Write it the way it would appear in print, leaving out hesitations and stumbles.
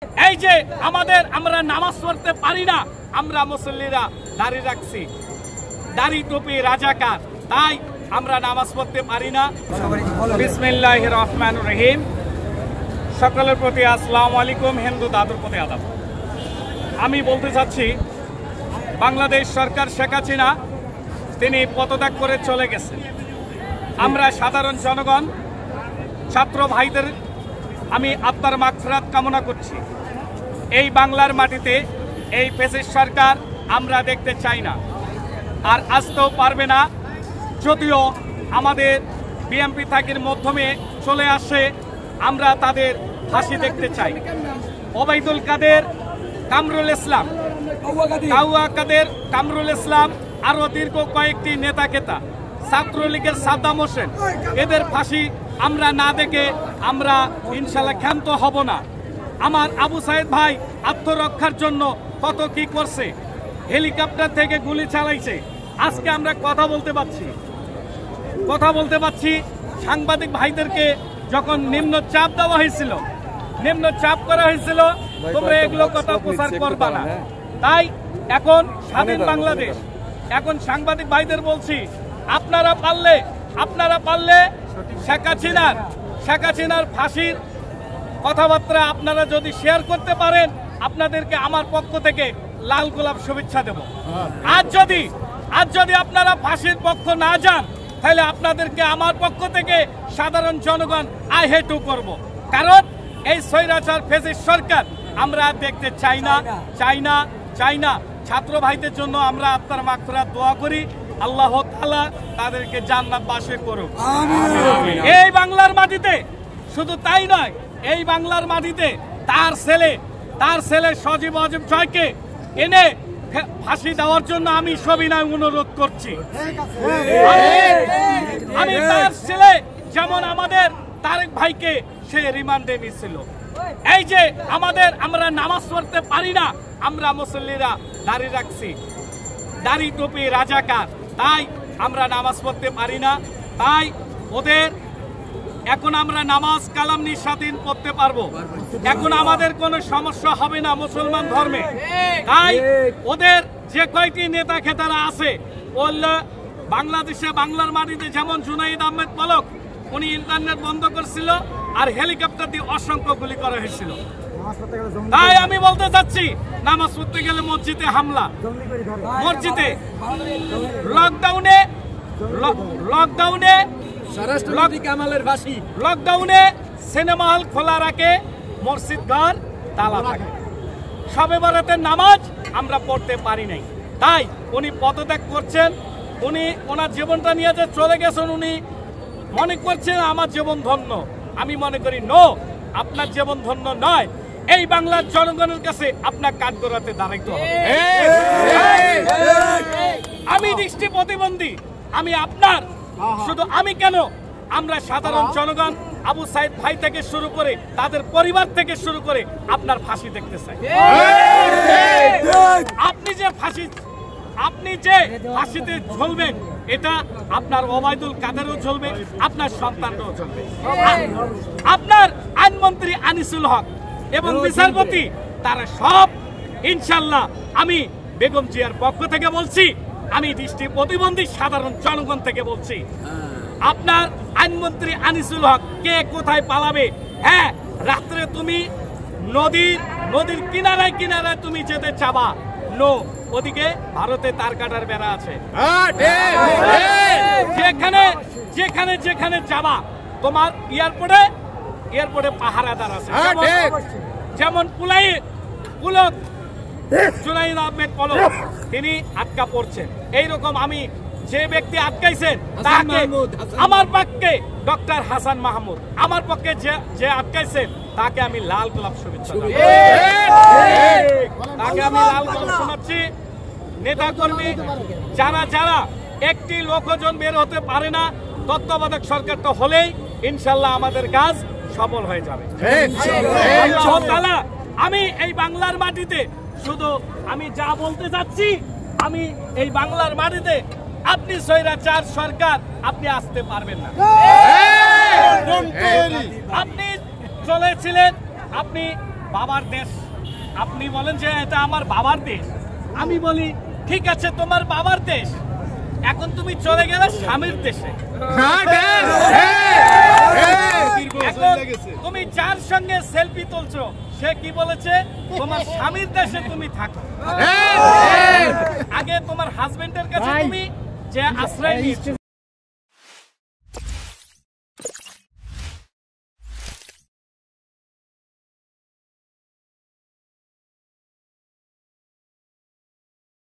এই যে আমরা নামাজ পড়তে পারি না, আমরা মুসল্লিরা দাড়ি রাখছি, দাড়ি টুপি রাজাকার, তাই আমরা নামাজ পড়তে পারি না। বিসমিল্লাহির রহমানির রহিম। সকলের প্রতি আসসালামু আলাইকুম, হিন্দু দাদুর প্রতি আদাব। আমি বলতে চাচ্ছি, বাংলাদেশ সরকার শেখ হাসিনা তিনি পদত্যাগ করে চলে গেছেন। আমরা সাধারণ জনগণ, ছাত্র ভাইদের আমি আত্মার মাগফিরাত কামনা করছি। এই বাংলার মাটিতে এই ফ্যাসিস্ট সরকার আমরা দেখতে চাই না, আর আসতেও পারবে না। যদিও আমাদের বিএমপি থাকির মাধ্যমে চলে আসে, আমরা তাদের ফাঁসি দেখতে চাই। ওবায়দুল কাদের, কামরুল ইসলাম, কামরুল ইসলাম, আরও দীর্ঘ কয়েকটি নেতা ছাত্রলীগের সাদ্দাম হোসেন, এদের ফাঁসি আমরা না দেখে আমরা ইনশাল্লাহ ক্ষান্ত হব না। আমার আবু সাইদ ভাই আত্মরক্ষার জন্য কত কি করছে, হেলিকপ্টার থেকে গুলি চালাইছে। আজকে আমরা কথা বলতে পারছি। সাংবাদিক ভাইদেরকে যখন নিম্ন চাপ দেওয়া হয়েছিল, নিম্ন চাপ করা হয়েছিল, তোমরা এগুলো কথা প্রচার করবা না। তাই এখন স্বাধীন বাংলাদেশ, এখন সাংবাদিক ভাইদের বলছি, আপনারা পারলে শেখ হাসিনার ফাঁসির কথাবার্তা আপনারা যদি শেয়ার করতে পারেন, আপনাদেরকে আমার পক্ষ থেকে লাল গোলাপ শুভেচ্ছা দেব। আজ যদি আপনারা ফাঁসির পক্ষ না যান, তাহলে আপনাদেরকে আমার পক্ষ থেকে সাধারণ জনগণ আই হেটু করব। কারণ এই স্বৈরাচার ফ্যাসিস্ট সরকার আমরা দেখতে চাই না। ছাত্র ভাইদের জন্য আমরা আত্মার মাগফিরাত দোয়া করি, আল্লাহ তাআলা তাদেরকে জান্নাতবাসী করুক। এই বাংলার মাটিতে শুধু তাই নয়, এই বাংলার মাটিতে তার ছেলে সজীব অজীব জয়কে এনে ফাঁসি দেওয়ার জন্য আমি সবিনয় অনুরোধ করছি। আমি তার ছেলে যেমন আমাদের তারেক ভাইকে সে রিমান্ডে নিয়েছিল। এই যে আমরা নামাজ পড়তে পারি না, আমরা মুসল্লিরা দাড়ি রাখছি, দাড়ি টুপি রাজাকার, তাই আমরা নামাজ পড়তে পারি না। তাই ওদের এখন আমরা নামাজ কালাম নিঃস্বাধীন পড়তে পারবো, এখন আমাদের কোনো সমস্যা হবে না মুসলমান ধর্মে। তাই ওদের যে কয়টি নেতা খেতারা আছে, বাংলাদেশে বাংলার মাটিতে যেমন জুনাইদ আহমেদ পলক, উনি ইন্টারনেট বন্ধ করছিল আর হেলিকপ্টার দিয়ে অসংখ্য গুলি করা হয়েছিল। তাই আমি বলতে চাচ্ছি, নামাজ পড়তে গেলে মসজিদে হামলা, মসজিদে লকডাউনে সিনেমা হল খোলা রাখে, মসজিদ ঘর তালা থাকে। শবে বরাতের নামাজ আমরা পড়তে পারি নাই। তাই উনি পদত্যাগ করছেন, উনি ওনার জীবনটা নিয়ে যে চলে গেছেন, উনি মনে করছেন আমার জীবন ধন্য। আমি মনে করি আপনার জীবন ধন্য নয়। এই বাংলার জনগণের কাছে আপনার কাঠগড়াতে দাঁড়াইতে হবে। আমি দৃষ্টি প্রতিবন্ধী, আমি আপনার, শুধু আমি কেন, আমরা সাধারণ জনগণ, আবু সাইদ ভাই থেকে শুরু করে তাদের পরিবার থেকে শুরু করে আপনার ফাঁসি দেখতে চাই। আপনি যে ফাঁসিতে ঝুলবেন, এটা আপনার ওবায়দুল কাদেরও ঝুলবে, আপনার সন্তানরাও ঝুলবে, আপনার আইনমন্ত্রী আনিসুল হক এবং বিচারপতি, তারা সব ইনশাল্লাহ। আমি বেগম জিয়ার পক্ষ থেকে বলছি, আমি দৃষ্টি প্রতিবন্ধী সাধারণ জনগণ থেকে বলছি, আপনার আইনমন্ত্রী আনিসুল হক কে কোথায় পালাবে? হ্যাঁ, রাত্রে তুমি নদীর কিনারায় তুমি যেতে চাবা, ওদিকে ভারতে তার কাটার বেড়া আছে। যেখানে যাবা, তোমার এয়ারপোর্টে পাহারাদার আছে। যেমন জুনাইদ আহমেদ পলক, তিনি আটকা পড়ছেন। এইরকম আমি যে ব্যক্তি আটকাইছেন তাকে, আমার পক্ষে ডক্টর হাসান মাহমুদ, আমার পক্ষে যে আটকাইছেন তাকে আমি লাল গোলাপ শুভেচ্ছা শোনাচ্ছি। নেতা কর্মী যারা একটি লোকজন বের হতে পারে না, তত্ত্বাবধায়ক সরকারটা হলেই ইনশাল্লাহ আমাদের কাজ সফল হয়ে যাবে। আমি এই বাংলার মাটিতে শুধু আমি যা বলতে চাচ্ছি, আমি এই বাংলার মাটিতে আপনি স্বৈরাচার সরকার আপনি আসতে পারবেন না। আপনি চলেছিলেন, আপনি বাবার দেশ, আপনি বলেন যে এটা আমার বাবার দেশ, আমি বলি ঠিক আছে তোমার বাবার দেশ, এখন তুমি চলে গেলে স্বামীর দেশে। এখন তুমি যার সঙ্গে সেলফি তুলছো সে কি বলেছে, তোমার স্বামীর দেশে তুমি থাকো। আগে তোমার হাজবেন্ডের কাছে তুমি যে আশ্রয় নিয়েছো